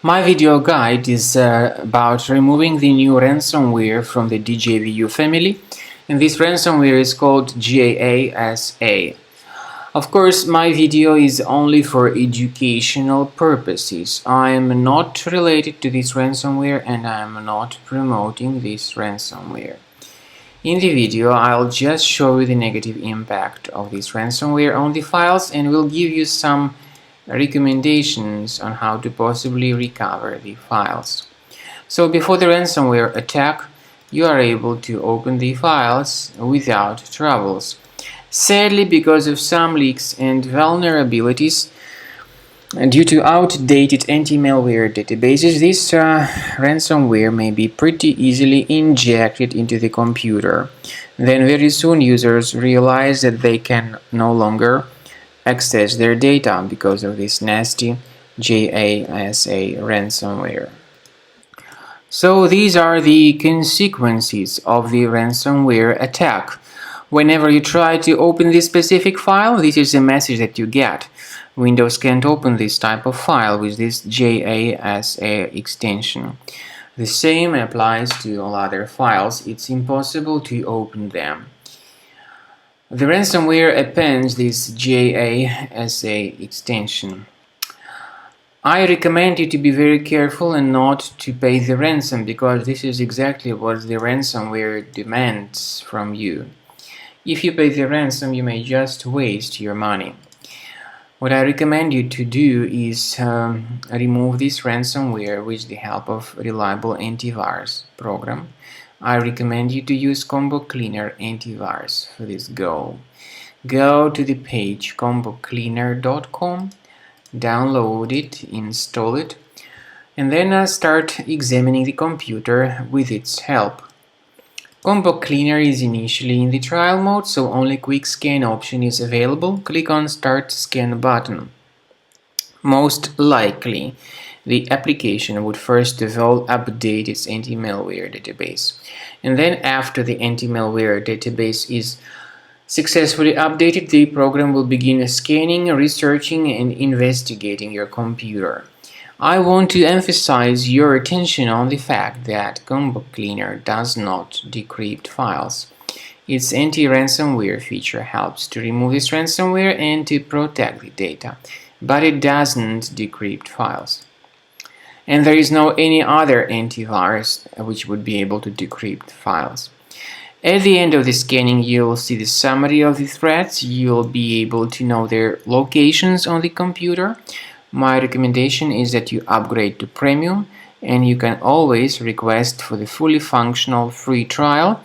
My video guide is about removing the new ransomware from the DJVU family, and this ransomware is called Jasa. Of course, my video is only for educational purposes. I am not related to this ransomware and I am not promoting this ransomware. In the video, I'll just show you the negative impact of this ransomware on the files and will give you some recommendations on how to possibly recover the files. So before the ransomware attack, you are able to open the files without troubles. Sadly, because of some leaks and vulnerabilities due to outdated anti-malware databases, this ransomware may be pretty easily injected into the computer. Then very soon users realize that they can no longer access their data because of this nasty Jasa ransomware. So these are the consequences of the ransomware attack. Whenever you try to open this specific file, this is the message that you get. Windows can't open this type of file with this Jasa extension. The same applies to all other files. It's impossible to open them. The ransomware appends this Jasa extension. I recommend you to be very careful and not to pay the ransom, because this is exactly what the ransomware demands from you. If you pay the ransom, you may just waste your money. What I recommend you to do is remove this ransomware with the help of reliable antivirus program. I recommend you to use Combo Cleaner Antivirus for this goal. Go to the page combocleaner.com, download it, install it, and then start examining the computer with its help. Combo Cleaner is initially in the trial mode, so only quick scan option is available. Click on Start Scan button. Most likely, the application would first of all update its anti-malware database. And then after the anti-malware database is successfully updated, the program will begin scanning, researching, and investigating your computer. I want to emphasize your attention on the fact that Combo Cleaner does not decrypt files. Its anti-ransomware feature helps to remove this ransomware and to protect the data, but it doesn't decrypt files. And there is no any other antivirus which would be able to decrypt files. At the end of the scanning, you'll see the summary of the threats. You'll be able to know their locations on the computer. My recommendation is that you upgrade to Premium, and you can always request for the fully functional free trial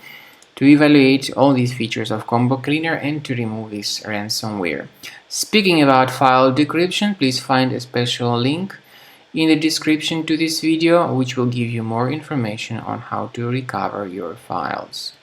to evaluate all these features of Combo Cleaner and to remove this ransomware. Speaking about file decryption, please find a special link in the description to this video, which will give you more information on how to recover your files.